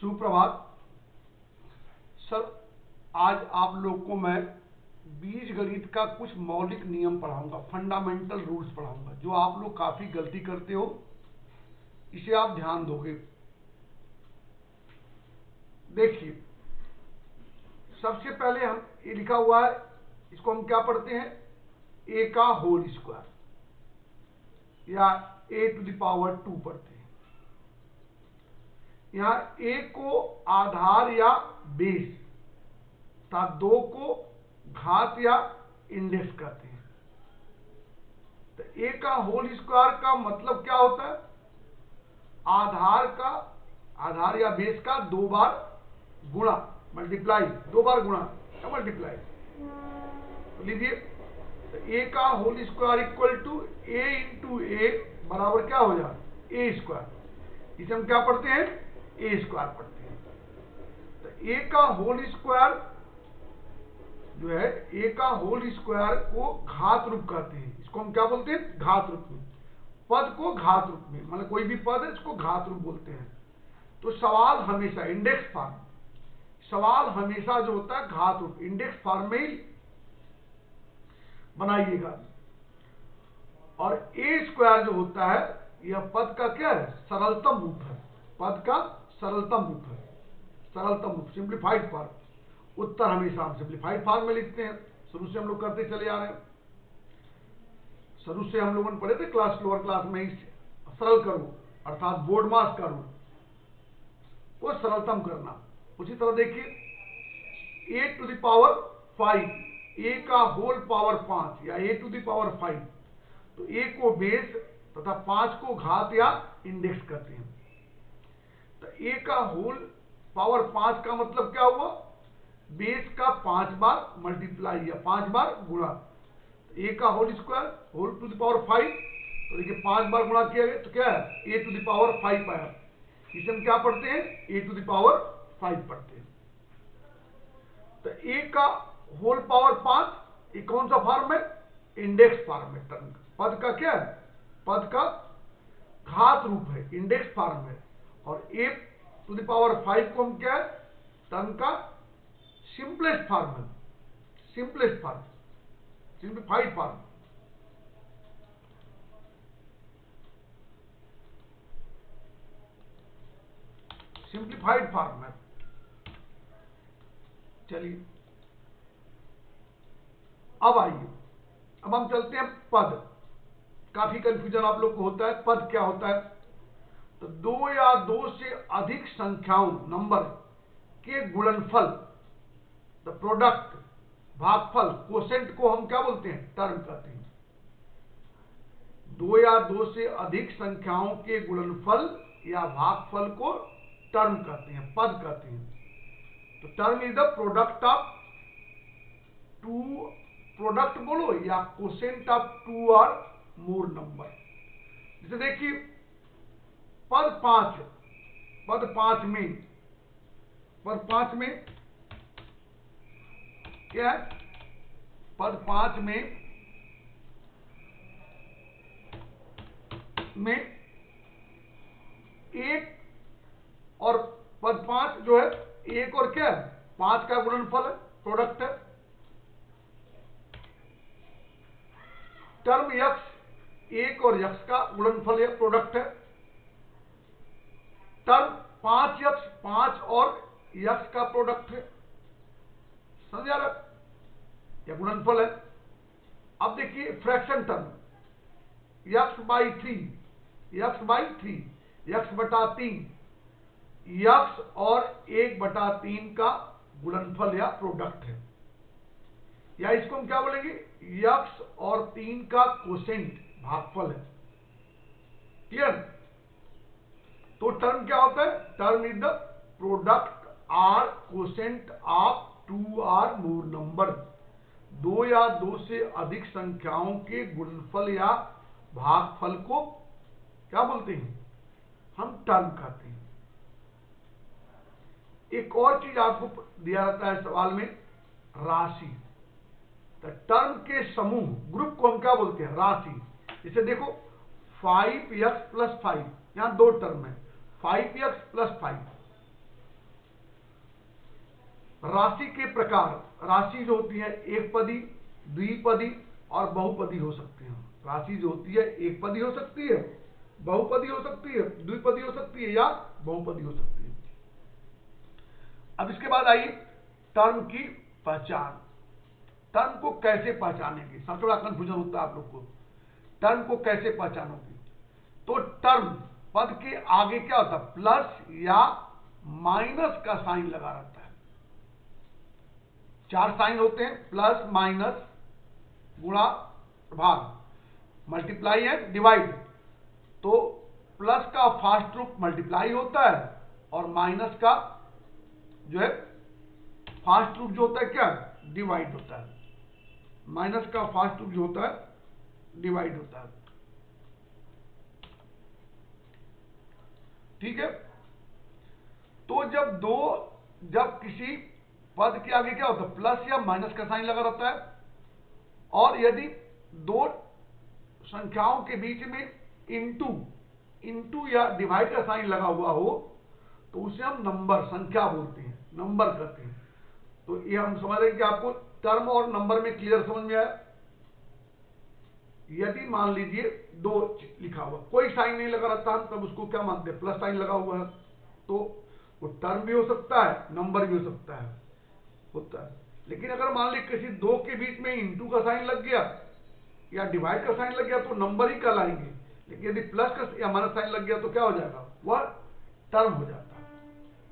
सुप्रभात सर। आज आप लोग को मैं बीजगणित का कुछ मौलिक नियम पढ़ाऊंगा, फंडामेंटल रूल्स पढ़ाऊंगा, जो आप लोग काफी गलती करते हो, इसे आप ध्यान दोगे। देखिए, सबसे पहले हम ये लिखा हुआ है, इसको हम क्या पढ़ते हैं? ए का होल स्क्वायर या ए टू द पावर 2 पढ़ते हैं। यहां ए को आधार या बेस तथा 2 को घात या इंडेक्स कहते हैं। तो ए का होल स्क्वायर का मतलब क्या होता है? आधार या बेस का 2 बार गुणा, मल्टीप्लाई, 2 बार गुणा या मल्टीप्लाई। तो लीजिए, तो ए का whole square equal to A into A बराबर क्या हो जाए? A square. इसे हम क्या पढ़ते हैं? ए स्क्वायर पढ़ते हैं। तो ए का होल स्क्वायर जो है, ए का होल स्क्वायर को घात रूप कहते हैं। इसको हम क्या बोलते हैं? घात रूप में। पद को घात रूप में, मतलब कोई भी पद है इसको घात रूप बोलते हैं। तो सवाल हमेशा इंडेक्स फॉर्म, सवाल हमेशा जो होता है घात रूप, इंडेक्स फॉर्म में ही बनाइएगा। और ए स्क्वायर जो होता है, यह पद का क्या है? सरलतम रूप है। पद का सरलतम रूप है, सरलतम रूप, सिंप्लीफाइड फॉर्म। उत्तर हमेशा हम सिंप्लीफाइड फॉर्म में लिखते हैं, शुरू से हम लोग करते चले आ रहे हैं। शुरू से हम लोगों ने पढ़े थे लोअर क्लास में, सरल करो अर्थात बोर्ड मास करो, वो सरलतम करना। उसी तरह देखिए, ए टू द पावर 5, ए का होल पावर 5 या ए टू द पावर 5, तो ए को बेस तथा 5 को घात या इंडेक्स करते हैं। तो ए का होल पावर 5 का मतलब क्या हुआ? बेस का 5 बार मल्टीप्लाई या 5 बार गुणा। ए का whole square, whole to the power 5, तो देखिए 5 बार गुणा किया गया तो क्या है? ए टू द पावर 5 आया। इसे हम क्या पढ़ते हैं? ए टू द पावर 5 पढ़ते हैं। तो ए का होल पावर 5, ये कौन सा फॉर्म है? इंडेक्स फॉर्म है। टर्म पद का क्या है? पद का घात रूप है, इंडेक्स फॉर्म है। और ए टू द पावर 5 को हम क्या है? टर्म का सिंपलेस्ट फॉर्म है, simplest form, simplified form. Simplified form है। चलिए, अब आइए, अब हम चलते हैं पद। काफी कंफ्यूजन आप लोग को होता है, पद क्या होता है? तो 2 या 2 से अधिक संख्याओं, नंबर के गुणनफल, द प्रोडक्ट, भागफल, कोसेंट को हम क्या बोलते हैं? टर्म कहते हैं। 2 या 2 से अधिक संख्याओं के गुणनफल या भागफल को टर्म कहते हैं, पद कहते हैं। तो term is the product of 2, product बोलो या कोसेंट ऑफ 2 और मोर नंबर। जैसे देखिए, पद 5 में क्या है? पद 5 में एक और पद 5 जो है, एक और क्या है? 5 का गुणनफल है, प्रोडक्ट है। टर्म यक्स, एक और यक्स का गुणनफल है, प्रोडक्ट है। टर्म 5 यक्स, 5 और यक्स का प्रोडक्ट है। समझा रहा? यह गुणनफल है। अब देखिए fraction term, x by 3, x बटा 3, यक्स और 1/3 का गुणनफल या प्रोडक्ट है। या इसको हम क्या बोलेंगे? यक्स और 3 का कोसेंट, भागफल है। क्लियर? तो टर्म क्या होता है? Term is the product or quotient of 2 और मोर नंबर। 2 या 2 से अधिक संख्याओं के गुणनफल या भागफल को क्या बोलते हैं? हम टर्म कहते हैं। एक और चीज आपको दिया रहता है सवाल में, राशि। तो टर्म के समूह, ग्रुप को हम क्या बोलते हैं? राशि। जैसे देखो, 5x + 5, यहां 2 टर्म है, 5x + 5, राशि के प्रकार, राशि जो होती है एक पदी, द्विपदी और बहुपदी हो सकती है। राशि जो होती है एक पदी हो सकती है, बहुपदी हो सकती है, द्विपदी हो सकती है या बहुपदी हो सकती है। अब इसके बाद आइए टर्म की पहचान। टर्म को कैसे पहचानेंगे, सबसे बड़ा कंफ्यूजन होता है आप लोग को, टर्म को कैसे पहचानोगे। तो टर्म पद के आगे क्या होता है, प्लस या माइनस का साइन लगा रहता है। चार साइन होते हैं, प्लस, माइनस, गुणा, भाग, मल्टीप्लाई एंड डिवाइड। तो प्लस का फास्ट रूप मल्टीप्लाई होता है और माइनस का जो है फास्ट रूप जो होता है क्या, डिवाइड होता है। माइनस का फास्ट रूप जो होता है डिवाइड होता है। ठीक है। तो जब किसी पद के आगे क्या होता है, प्लस या माइनस का साइन लगा रहता है, और यदि दो संख्याओं के बीच में इंटू या डिवाइड का साइन लगा हुआ हो तो उसे हम नंबर, संख्या बोलते हैं, नंबर कहते हैं। तो ये हम समझ रहे हैं कि आपको टर्म और नंबर में क्लियर समझ में आया। यदि मान लीजिए दो लिखा हुआ, कोई साइन नहीं लगा रहता, हम तब उसको क्या मानते हैं, प्लस साइन लगा हुआ है, तो वो टर्म भी हो सकता है, नंबर भी हो सकता है, होता है। लेकिन अगर मान लीजिए किसी दो के बीच में इंटू का साइन लग गया या डिवाइड का साइन लग गया तो नंबर ही कहलाएंगे। लेकिन यदि प्लस का या माइनस साइन लग गया तो क्या हो जाएगा, वह टर्म हो जाता है।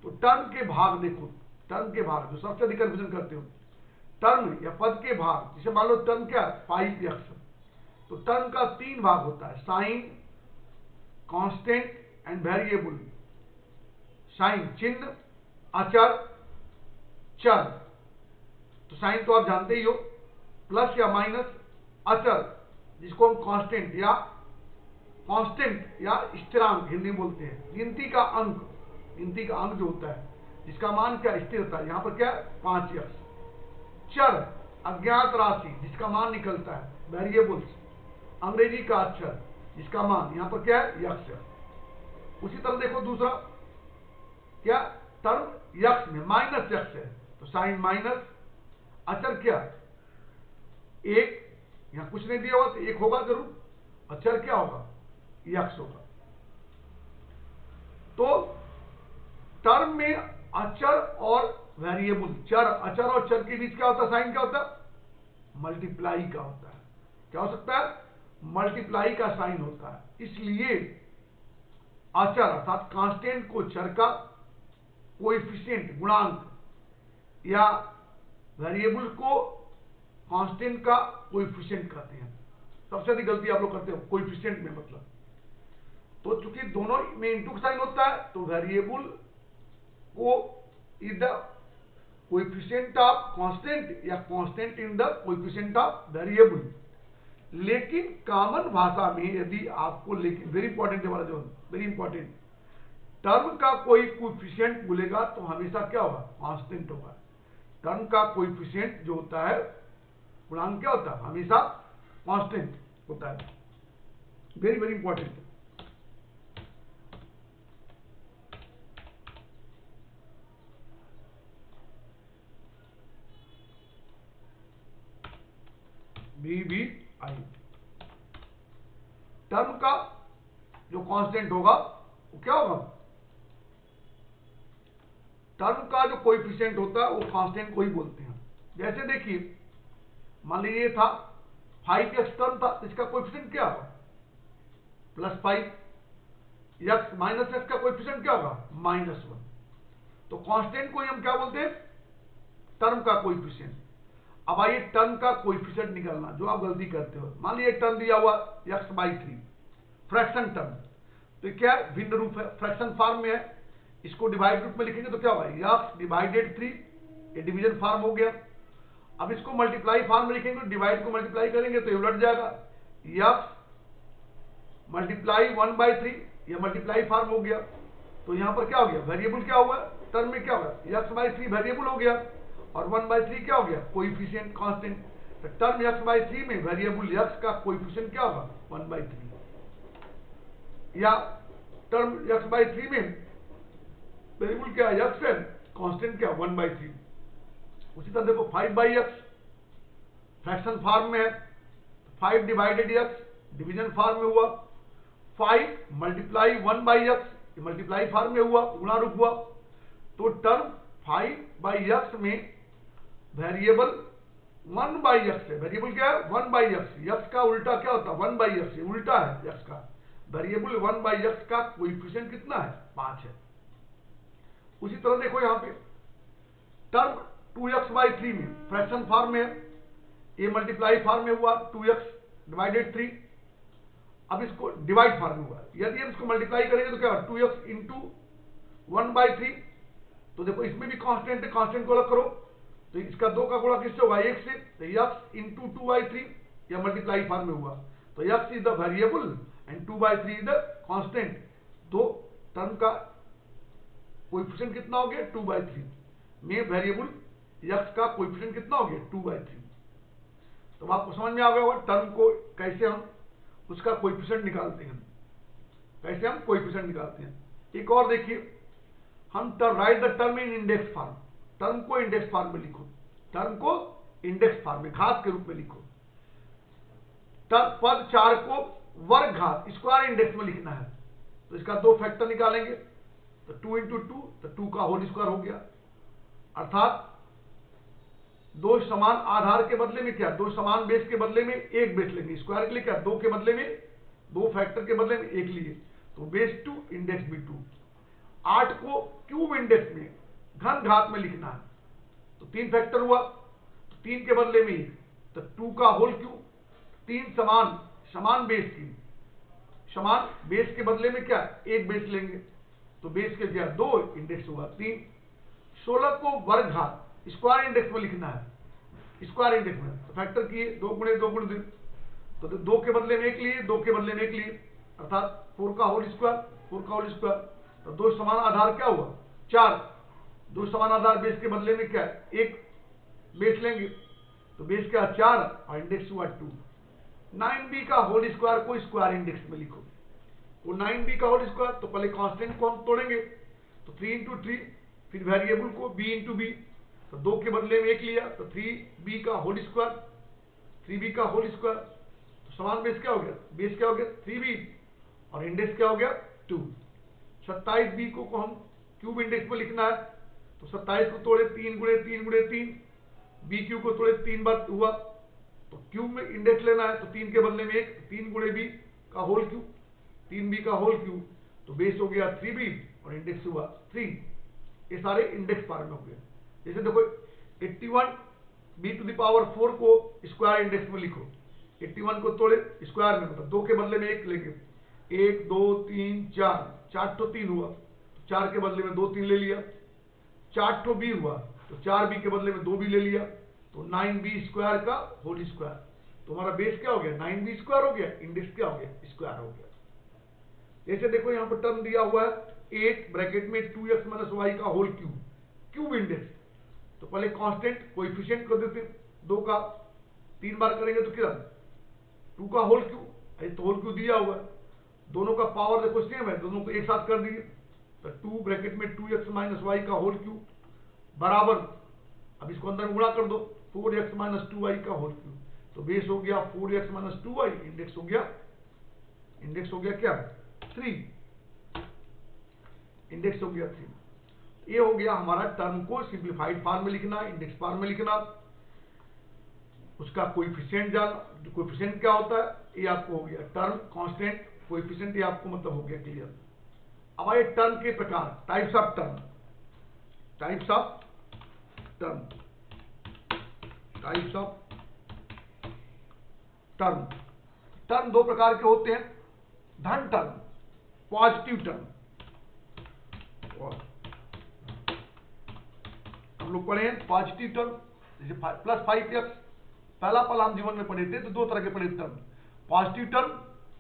तो टर्म के भाग देखो, टर्म के भाग जो सबसे अधिक कन्फ्यूजन करते हो, टर्म या पद के भाग, जिसे मान लो टर्म क्या 5x, तो टर्म का तीन भाग होता है, sign, constant and variable. Sign चिन्ह, अचर, चर। तो साइन तो आप जानते ही हो, प्लस या माइनस, अचर जिसको हम कांस्टेंट या स्थिरांक हिंदी में बोलते हैं, गिनती का अंक जो होता है जिसका मान क्या स्थिर होता है, यहां पर क्या 5x। चर अज्ञात राशि जिसका मान निकलता है, वेरिएबल्स अंग्रेजी का अक्षर जिसका मान यहां पर क्या है यक्ष है। उसी तरह देखो दूसरा क्या, टर्म यक्ष में माइनस यक्ष है, तो साइन माइनस, अचर क्या एक, यहां कुछ नहीं दिया हुआ तो एक होगा जरूर, अचर क्या होगा यक्ष होगा। तो टर्म में अचर और वेरिएबल, अचर और चर के बीच क्या होता है, साइन क्या होता है, मल्टीप्लाई का होता है। क्या हो सकता है, मल्टीप्लाई का साइन होता है। इसलिए अचर अर्थात कांस्टेंट को चर का कोएफिशिएंट गुणांक या वेरिएबल को कांस्टेंट का कोएफिशिएंट कहते हैं। सबसे अधिक गलती आप लोग करते हो कोएफिशिएंट में, मतलब तो चूंकि दोनों में इंटू साइन होता है तो वेरिएबल को इधर कोएफिशिएंट ऑफ कांस्टेंट या constant in the coefficient of variable. लेकिन कॉमन भाषा में यदि आपको, लेकिन वेरी इंपॉर्टेंट है वाला जो, वेरी इंपॉर्टेंट, टर्म का कोई कोएफिशिएंट बोलेगा तो हमेशा क्या होगा, कांस्टेंट होगा। टर्म का कोएफिशिएंट जो होता है गुणांक क्या होता है, हमेशा कांस्टेंट होता है। Very very important. BBI term का जो कांस्टेंट होगा वो क्या होगा, टर्म का जो कोएफिशिएंट होता है वो कांस्टेंट को ही बोलते हैं। जैसे देखिए मान लीजिए था 5x टर्म था, इसका कोएफिशिएंट क्या होगा +5, x माइनस एक्स का कोएफिशिएंट क्या होगा -1। तो कांस्टेंट को ही हम क्या बोलते हैं, टर्म का कोएफिशिएंट। अब आइए टर्म का कोएफिशिएंट निकालना, जो आप गलती करते हो। मान लीजिए टर्म दिया हुआ x/3, फ्रैक्शन टर्म, तो क्या है भिन्न रूप है, फ्रैक्शन फॉर्म में है। इसको डिवाइड रूप में लिखेंगे तो क्या होगा x/3, ये डिवीजन फॉर्म हो गया। अब इसको मल्टीप्लाई फॉर्म में लिखेंगे, डिवाइड को मल्टीप्लाई करेंगे तो ये उलट जाएगा, x मल्टीप्लाई 1/3, ये मल्टीप्लाई फॉर्म हो गया। तो यहां पर क्या हो गया, वेरिएबल क्या हुआ, टर्म में क्या होगा x/3 वेरिएबल हो गया और 1/3 क्या हो गया कोएफिशिएंट कांस्टेंट। तो टर्म x/3 में वेरिएबल x का कोएफिशिएंट क्या होगा 1/3, या टर्म x/3 में वेरिएबल क्या है x है, कांस्टेंट क्या 1/3। उसी तरह देखो 5/x फ्रैक्शन फॉर्म में है, 5 डिवाइडेड x डिवीजन फॉर्म में हुआ, 5 मल्टीप्लाई 1/x मल्टीप्लाई फॉर्म में हुआ, गुणा रूप हुआ। तो टर्म 5/x में वेरिएबल 1/x है। वेरिएबल क्या है? 1/x। x का उल्टा क्या होता है? 1/x। ये उल्टा है x का। वेरिएबल 1/x का कोएफिशिएंट कितना है? 5 है। उसी तरह देखो यहां पे टर्म 2x/3 में फ्रैक्शन फॉर्म में है, ये मल्टीप्लाई फॉर्म में हुआ 2x डिवाइडेड 3। अब इसको डिवाइड फॉर्म में हुआ, यदि हम इसको मल्टीप्लाई करेंगे तो क्या होगा? 2x into 1/3। तो देखो इसमें भी कांस्टेंट है, कांस्टेंट को अलग करो तो इसका 2 का गुणा किससे होगा? 1 से। तो x इंटू 2/3 या मल्टीप्लाई फॉर्म में हुआ। तो x is the variable and 2/3 is the constant. तो टर्म का कोएफिशिएंट कितना हो गया? 2/3 में वेरिएबल x का कोएफिशिएंट कितना हो गया? 2/3। तो आपको समझ में आ गया होगा टर्म को कैसे हम उसका कोएफिशिएंट निकालते हैं, कैसे हम कोएफिशिएंट निकालते हैं। एक और देखिए, हम right the term in index form. Term को इंडेक्स फॉर्म में लिखो, टर्म को इंडेक्स फॉर्म में घात के रूप में लिखो। पद 4 को वर्ग घात स्क्वायर इंडेक्स में लिखना है। तो इसका 2 फैक्टर निकालेंगे, तो 2 इंटू 2 तो 2 का होल स्क्वायर हो गया। अर्थात 2 समान आधार के बदले में क्या? 2 समान बेस के बदले में 1 बेस लेंगे। स्क्वायर के लिए क्या? 2 के बदले में 2 फैक्टर के बदले में 1 लिए। तो बेस 2 इंडेक्स भी 2। 8 को क्यूब इंडेक्स में घन घात में लिखना है। तो 3 फैक्टर हुआ, तो 3 के बदले में 1, तो 2 का होल क्यूब। 3 समान बेस के बदले में क्या? 1 बेस लेंगे। तो बेस के क्या? 2 इंडेक्स हुआ 3। 16 को वर्ग घात स्क्वायर इंडेक्स में लिखना है। स्क्वायर इंडेक्स में तो फैक्टर किए 2 गुणे 2 गुणे 2, तो 2 के बदले में 1 लिए, 2 के बदले में 1 लिए, अर्थात 4 का होल स्क्वायर। तो 2 समान आधार क्या हुआ? 4। 2 समान आधार बेस के बदले में क्या? 1 बेस लेंगे। तो बेस क्या? 4 और इंडेक्स हुआ 2। 9b का होल स्क्वायर को स्क्वायर इंडेक्स में लिखो। वो 9b का होल स्क्वायर, तो पहले कांस्टेंट को हम तोड़ेंगे, तो 3 इंटू 3, फिर वेरिएबल को b इंटू b, तो 2 के बदले में 1 लिया, तो 3b का होल स्क्वायर, 3b का होल स्क्वायर। तो समान बेस क्या हो गया? बेस क्या हो गया? 3b और इंडेक्स क्या हो गया? 2। 27b को हम क्यूब इंडेक्स में लिखना है, तो 27 को तोड़े 3 गुणे 3 गुणे 3, b क्यूब को तोड़े 3 बार हुआ, तो क्यूब में इंडेक्स लेना है, तो 3 के बदले में 1, 3 गुणे b का होल क्यूब, 3b का होल क्यूब। तो बेस हो गया 3b और इंडेक्स हुआ 3। ये सारे इंडेक्स फॉर्म में हो गए। जैसे देखो 81b⁴ को स्क्वायर इंडेक्स में लिखो। 81 को तोड़े स्क्वायर में, मतलब 2 के बदले में 1 लेंगे, 1 2 3 4, 4 तो 3 हुआ, तो 4 के बदले में 2 3 ले लिया। 4 तो b हुआ, तो 4b के बदले में 2b ले लिया, तो 9b² का होल स्क्वायर। तो हमारा बेस क्या हो गया? 9b² हो गया, इंडेक्स क्या हो गया? स्क्वायर हो गया। जैसे देखो यहां पर टर्म दिया हुआ है 8 ब्रैकेट में 2x - y का होल क्यूब इंडेक्स। तो पहले कांस्टेंट कोएफिशिएंट कर देते, 2 का 3 बार करेंगे तो क्या? 2 का होल क्यूब, तो होल क्यूब दिया हुआ है, दोनों का पावर देखो सेम है, दोनों को एक साथ कर दिए, तो 2 ब्रैकेट में 2x - y का होल क्यूब बराबर, अब इसको अंदर में गुणा कर दो, 4x - 2y का होल क्यूब। तो बेस हो गया 4x - 2y, इंडेक्स हो गया क्या? 3। इंडेक्स हो गया 3। ये हो गया हमारा टर्म को सिंप्लीफाइड फॉर्म में लिखना, इंडेक्स फॉर्म में लिखना, उसका कोएफिशिएंट जानना। कोएफिशिएंट क्या होता है? ये आपको हो गया टर्म, कांस्टेंट, कोएफिशिएंट, ये आपको मतलब हो गया क्लियर। अब आइए टर्म के प्रकार, टाइप्स ऑफ टर्म। टर्म 2 प्रकार के होते हैं, धन टर्म, पॉजिटिव टर्म। हम लोग पढ़े हैं पॉजिटिव टर्म, जैसे +5x, पहला पल हम जीवन में पढ़े थे, तो 2 तरह के पढ़े टर्म, पॉजिटिव टर्म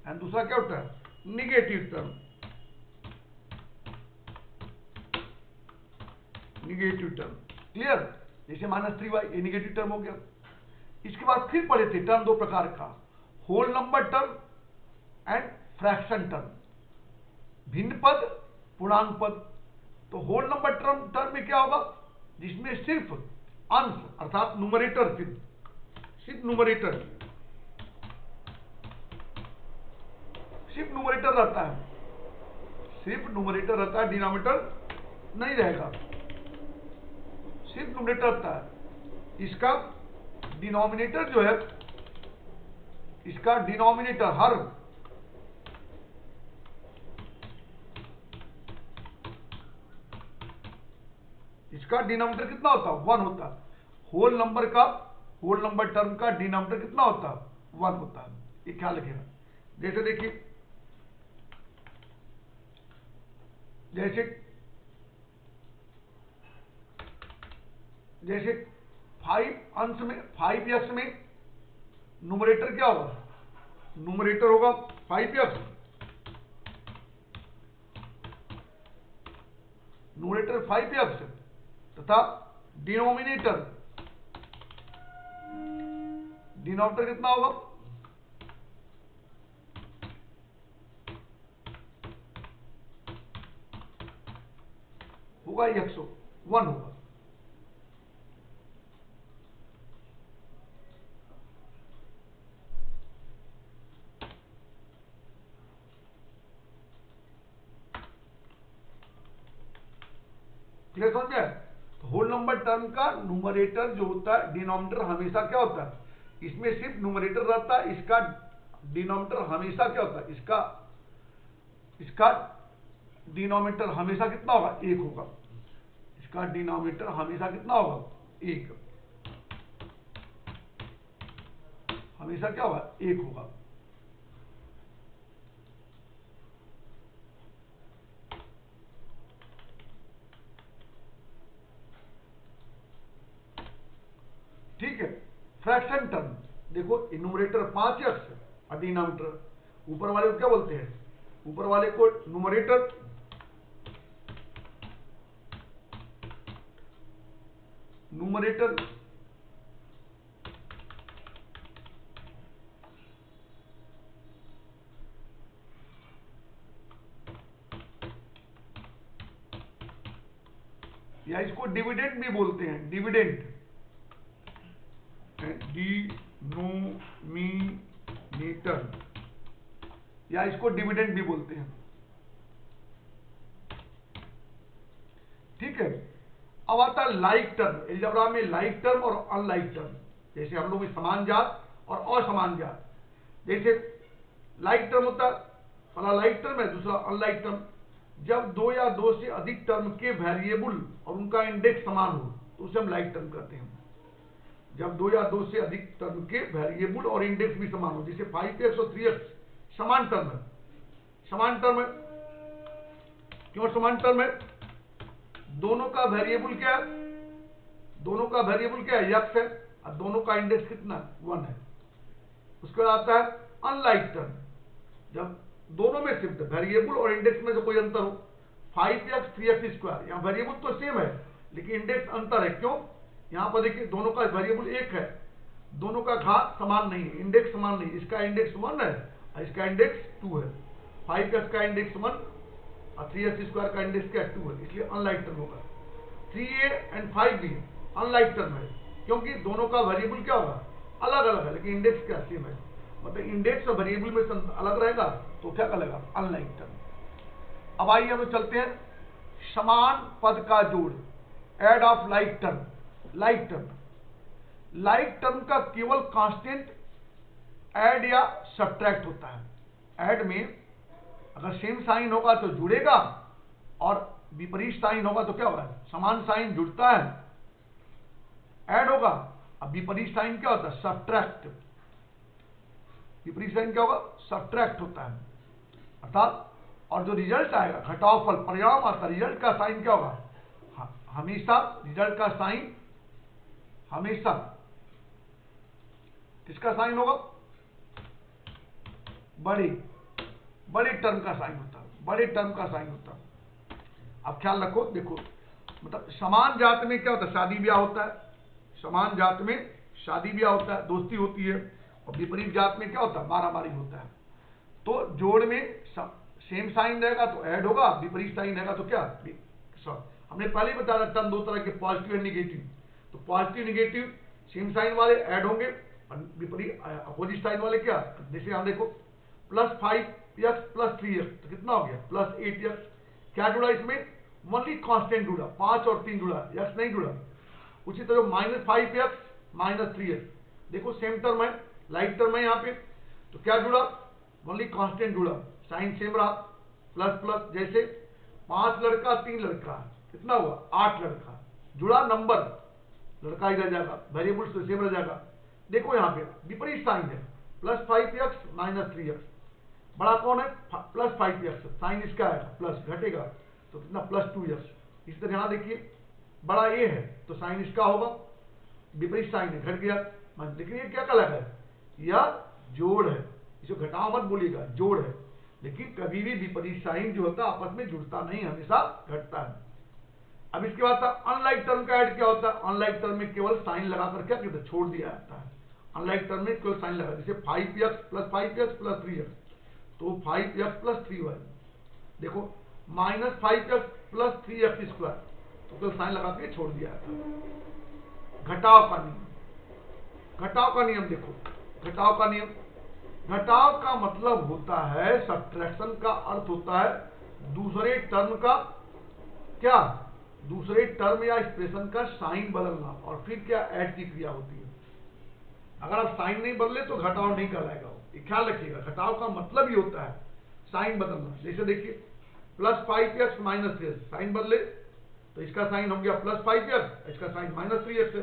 एंड दूसरा क्या होता है? Negative term. क्लियर? जैसे -3y, ये निगेटिव टर्म हो गया। इसके बाद फिर पढ़े थे टर्म 2 प्रकार का, whole number term and fraction term, भिन्न पद, पूर्णांक पद। तो होल नंबर टर्म में क्या होगा? जिसमें सिर्फ अंश अर्थात न्यूमरेटर, सिर्फ न्यूमरेटर, सिर्फ न्यूमरेटर रहता है, सिर्फ न्यूमरेटर रहता है, डिनोमिनेटर नहीं रहेगा, सिर्फ न्यूमरेटर रहता है। इसका डिनोमिनेटर जो है, इसका डिनोमिनेटर हर इसका डिनोमिनेटर कितना होता है? 1 होता है। होल नंबर टर्म का डिनोमिनेटर कितना होता है? 1 होता है। ये ख्याल रखिएगा। जैसे देखिए, जैसे 5x में न्यूमरेटर क्या होगा? न्यूमरेटर होगा 5x, न्यूमरेटर 5x तथा डिनोमिनेटर कितना होगा? होगा 101 होगा। क्लियर समझ में? तो होल नंबर टर्म का न्यूमरेटर जो होता है, डिनोमिनेटर हमेशा क्या होता है? इसमें सिर्फ न्यूमरेटर रहता है, इसका डिनोमिनेटर हमेशा क्या होता है? इसका डिनोमिनेटर हमेशा कितना होगा? 1 होगा। इसका डिनोमिनेटर हमेशा कितना होगा? 1, हमेशा क्या होगा? 1 होगा। ठीक है। फ्रैक्शन टर्म देखो, न्यूमरेटर 5x और डिनोमिनेटर, ऊपर वाले को क्या बोलते हैं? ऊपर वाले को न्यूमरेटर, या इसको डिविडेंड भी बोलते हैं, डिविडेंड, डिनोमिनेटर, या इसको डिविडेंड भी बोलते हैं। ठीक है। अब आता है लाइक टर्म। अलजेब्रा में लाइक टर्म और अनलाइक टर्म, जैसे हम लोग में समान जात और असमान जात। जैसे लाइक टर्म होता है, पहला लाइक टर्म है, दूसरा अनलाइक टर्म। जब 2 या 2 से अधिक टर्म के वेरिएबल और उनका इंडेक्स समान हो तो उसे हम लाइक टर्म कहते हैं। जब 2 या 2 से अधिक टर्म के वेरिएबल और इंडेक्स भी समान हो, जैसे 5x और 3x समान टर्म है, समान टर्म है। क्यों समान टर्म है? दोनों का वेरिएबल क्या है? दोनों का वेरिएबल क्या है? x है, और दोनों का इंडेक्स कितना? 1 है। उसके बाद आता है अनलाइक टर्म, जब दोनों में सिर्फ वेरिएबल और इंडेक्स में जो कोई अंतर हो। 5x 3x स्क्वायर, यहाँ वेरिएबल तो सेम है लेकिन इंडेक्स अंतर है। क्यों? यहाँ पर देखिए, दोनों का वेरिएबल 1 है, दोनों का घात समान नहीं है, इंडेक्स समान नहीं। इसका इंडेक्स 1 है और इसका इंडेक्स 2 है। 5x का इंडेक्स 1 और 3x स्क्वायर का इंडेक्स क्या? 2 है, इसलिए अनलाइक टर्म होगा। 3a and 5b unlike term है, क्योंकि दोनों का वेरिएबल क्या होगा? अलग अलग है, लेकिन इंडेक्स क्या? सेम है। मतलब इंडेक्स और वेरिएबल में अलग रहेगा तो क्या कहलाएगा? Unlike term. अब आइए हम चलते हैं समान पद का जोड़, add of like term. Like term का केवल कांस्टेंट ऐड या सब्ट्रैक्ट होता है। ऐड में अगर सेम साइन होगा तो जुड़ेगा, और विपरीत साइन होगा तो क्या होगा? समान साइन जुड़ता है, ऐड होगा। अब विपरीत साइन क्या होता है? सब्ट्रैक्ट। विपरीत साइन क्या होगा? सब्ट्रैक्ट होता है। अर्थात और जो रिजल्ट आएगा, घटावफल परिणाम आता है, रिजल्ट का साइन क्या होगा? हमेशा रिजल्ट का साइन हमेशा किसका साइन होगा? बड़े टर्म का साइन होता है, बड़े टर्म का साइन होता है। अब ख्याल रखो, देखो, मतलब समान जात में क्या होता है? शादी ब्याह होता है। समान जात में शादी ब्याह होता है, दोस्ती होती है। और विपरीत जात में क्या होता है? मारामारी होता है। तो जोड़ में सेम साइन रहेगा तो ऐड होगा, विपरीत साइन रहेगा तो क्या? हमने पहले ही बताया टर्म 2 तरह के, पॉजिटिव एंड निगेटिव। तो पॉजिटिव निगेटिव सेम साइन वाले ऐड होंगे और विपरीत अपोजिट साइन वाले क्या, जैसे यहां देखो +5x + 3x तो कितना हो गया +8x। क्या जुड़ा इसमें, ओनली कांस्टेंट जुड़ा, 5 और 3 जुड़ा, x नहीं जुड़ा। उसी तरह -5x - 3x, देखो सेम टर्म है, लाइक टर्म है यहाँ पे, तो क्या जुड़ा, ओनली कांस्टेंट जुड़ा, साइन सेम रहा, प्लस प्लस। जैसे 5 लड़का 3 लड़का, कितना हुआ 8 लड़का, जुड़ा नंबर, लड़का ही रह जाएगा, वेरिएबल्स तो सेम रह जाएगा। देखो यहाँ पे विपरीत साइन है, +5x - 3x, बड़ा कौन है +5x, साइन इसका है प्लस, घटेगा तो कितना +2x। इस तरह यहाँ देखिए बड़ा ए है तो साइन इसका होगा, विपरीत साइन है, घट गया। लेकिन ये क्या कहलाता है, यह जोड़ है, इसे घटाओ मत बोलिएगा, जोड़ है। लेकिन कभी भी विपरीत साइन जो होता है आपस में जुड़ता नहीं, हमेशा घटता है। अब इसके बाद अनलाइक टर्म का ऐड क्या होता है, अनलाइक टर्म में केवल साइन लगाकर क्या कहते हैं, छोड़ दिया जाता है। अनलाइक टर्म में केवल साइन लगा, जैसे 5x + 5x + 3x, तो 5x + 3y, देखो -5x + 3x², तो केवल साइन लगा के छोड़ दिया जाता है। घटाव का नियम, घटाव का नियम देखो, घटाव का नियम, घटाव का मतलब होता है, सब्ट्रैक्शन का अर्थ होता है दूसरे टर्म का क्या, दूसरे टर्म या एक्सप्रेशन का साइन बदलना और फिर क्या ऐड की क्रिया होती है। अगर आप साइन नहीं बदले तो घटाव नहीं कहलाएगा, ये ख्याल रखिएगा। घटाव का मतलब ही होता है साइन बदलना। जैसे देखिए +5x - 3x, साइन बदले तो इसका साइन हो गया +5x, इसका साइन -3x है,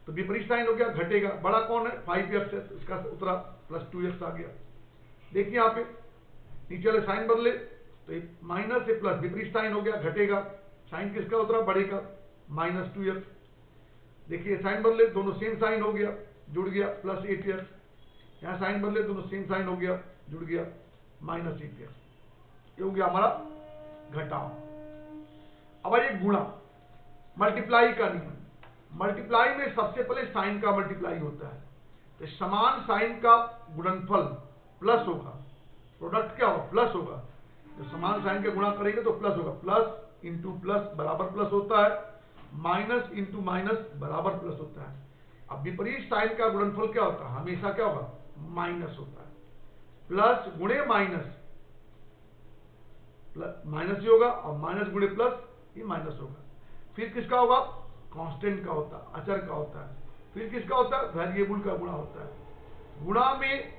तो विपरीत साइन हो गया, घटेगा। बड़ा कौन है 5x है, तो इसका उतरा +2x आ गया। देखिए यहाँ पे नीचे वाले साइन बदले तो माइनस से प्लस, विपरीत साइन हो गया, घटेगा, साइन किसका उतरा, बढ़ेगा, -2x। देखिए साइन बदले, दोनों सेम साइन हो गया, जुड़ गया, +8x। यहाँ साइन बदले, दोनों सेम साइन हो गया, जुड़ गया, -8x। ये हो गया हमारा घटाव। अब आइए गुणा, मल्टीप्लाई का नियम। मल्टीप्लाई में सबसे पहले साइन का मल्टीप्लाई होता है, तो समान साइन का गुणनफल प्लस होगा, प्रोडक्ट क्या होगा, प्लस होगा। तो समान साइन का गुणा करेंगे तो प्लस होगा, प्लस इंटू प्लस बराबर प्लस होता है, माइनस इंटू माइनस बराबर प्लस होता है। अब विपरीत साइन का गुणनफल क्या होता है, हमेशा क्या होगा, माइनस होता है। प्लस गुणे माइनस, माइनस ही होगा, और माइनस गुणे प्लस ये माइनस होगा। फिर किसका होगा, कांस्टेंट का होता है, अचर का होता है। फिर किसका होता है, वेरिएबल का गुणा होता है। गुणा में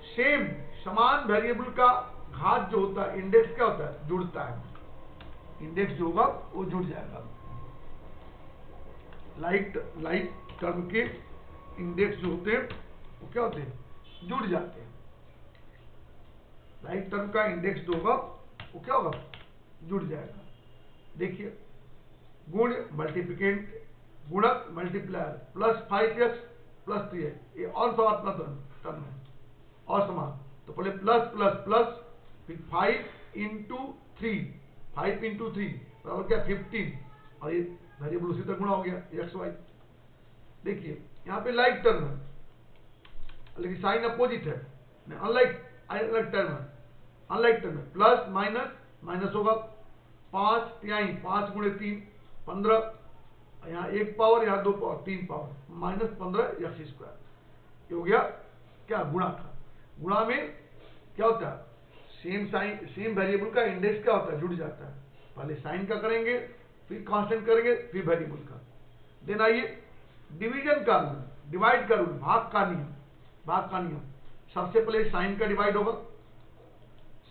सेम समान वेरिएबल का घात जो होता है, इंडेक्स क्या होता है, जुड़ता है। इंडेक्स जो होगा वो जुड़ जाएगा। लाइक टर्म के इंडेक्स जो होते हैं वो क्या होते हैं, जुड़ जाते हैं। लाइक टर्म का इंडेक्स जो होगा वो क्या होगा, जुड़ जाएगा। देखिए गुण मल्टीप्लिकेंट, गुणक मल्टीप्लायर, +5x + 3x, ये और समान अपना टर्म है, और समान। तो पहले प्लस प्लस प्लस, फिर 5 × 3, 5 × 3 बराबर क्या 15, और ये वेरिएबल उसी तरह गुणा हो गया x y। देखिए यहाँ पे लाइक टर्म है लेकिन साइन अपोजिट है, अनलाइक टर्म है, अनलाइक टर्म है, प्लस माइनस माइनस होगा, 5 तिहाई, 5 × 3 15, यहाँ 1 पावर, यहाँ 2 पावर, 3 पावर, -15x²। ये हो गया क्या, गुणा का। गुणा में क्या होता है, सेम साइन, सेम वेरिएबल का इंडेक्स क्या होता है, जुड़ जाता है। पहले साइन का करेंगे, फिर कांस्टेंट करेंगे, फिर वेरिएबल का। देन आइए डिवीजन का रूल, डिवाइड का रूल, भाग का नियम। भाग का नियम, सबसे पहले साइन का डिवाइड होगा,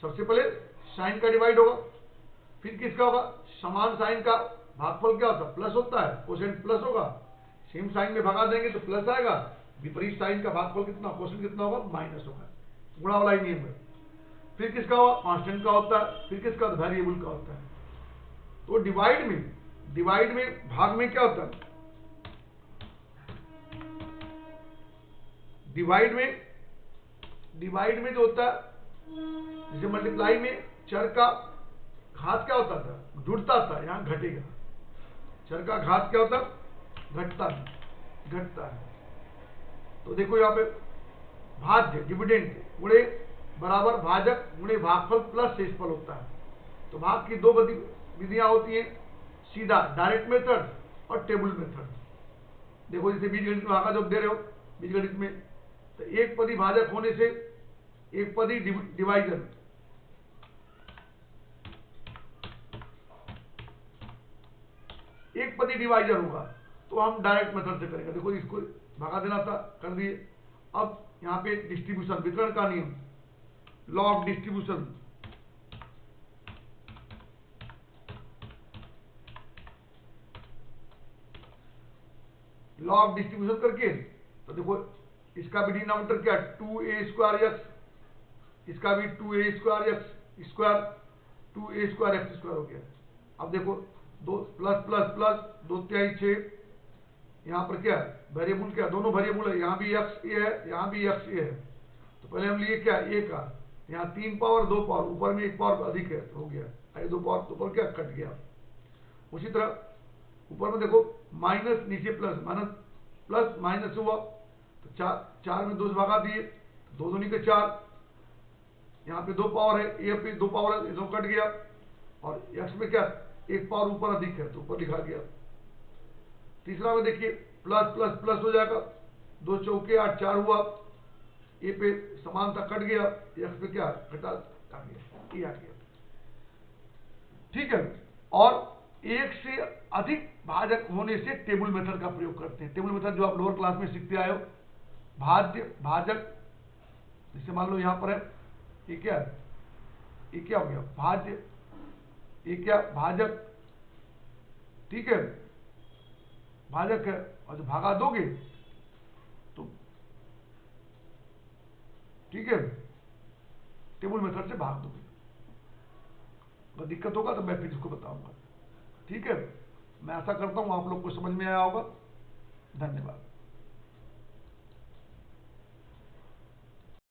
सबसे पहले साइन का डिवाइड होगा, फिर किसका होगा, समान साइन का भागफल क्या होता है, प्लस होता है, कोसेंट प्लस होगा। सेम साइन में भगा देंगे तो प्लस आएगा, विपरीत साइन का भागफल कितना, कोसेंट कितना होगा, माइनस होगा। गुणा वाला ही नियम है। फिर किसका होगा, कांस्टेंट का होता है, फिर किसका, वेरिएबल का होता है। तो डिवाइड में भाग में क्या होता है, डिवाइड में जो होता है, जैसे मल्टीप्लाई में चर का घात क्या होता था, जुड़ता था, यहां घटेगा। चर का घात क्या होता, घटता है। तो देखो यहाँ पे भाज्य, डिविडेंड गुणे बराबर भाजक गुणे भागफल प्लस शेषफल होता है। तो भाग की 2 विधियां होती हैं, सीधा डायरेक्ट मेथड और टेबल मेथड। देखो जैसे बीजगणित में भागा जो दे रहे हो बीजगणित में, तो एक पदी भाजक होने से एक पदी डिवाइजर, एक पदी डिवाइजर होगा, तो हम डायरेक्ट मेथड से करेंगे। देखो इसको भगा देना था, कर दिए। अब यहाँ पे डिस्ट्रीब्यूशन, वितरण का नियम, law of distribution, law of distribution करके, तो देखो इसका भी डिनोमिनेटर क्या, 2a² x, इसका भी 2a² x², 2a² x² हो गया। अब देखो दो प्लस प्लस प्लस 2×3 6, यहाँ पर क्या वेरिएबल, क्या दोनों वेरिएबल है, यहाँ भी x a है, यहाँ भी x a है। तो पहले हम लिए क्या a का, यहाँ 3 पावर 2 पावर, ऊपर में 1 पावर अधिक है, हो गया, अरे 2 पावर, तो ऊपर क्या कट गया। उसी तरह ऊपर में देखो माइनस, नीचे प्लस, माइनस प्लस माइनस हुआ, तो 4 में 2 से भगा दिए, 2 दूनी के 4, यहाँ पे 2 पावर है, ए पे 2 पावर है, 2 कट गया, और x में क्या 1 पावर ऊपर अधिक है, तो ऊपर लिखा गया। तीसरा में देखिए प्लस प्लस प्लस हो जाएगा, 2 चौके 8, 4 हुआ, ए पे समानता कट गया, x पे क्या घटा आ गया, ये आ गया। ठीक है, और एक से अधिक भाजक होने से टेबल मेथड का प्रयोग करते हैं। टेबल मेथड जो आप लोअर क्लास में सीखते आए हो, भाज्य भाजक, जैसे मान लो यहां पर है, ये क्या है, ये क्या हो गया भाज्य, ये क्या भाजक, ठीक है भाजक है, और जब भागा दोगे तो ठीक है टेबल मेथड से भाग दोगे। अगर दिक्कत होगा तो मैं फिर इसको बताऊंगा। ठीक है, मैं आशा करता हूं आप लोग को समझ में आया होगा। धन्यवाद।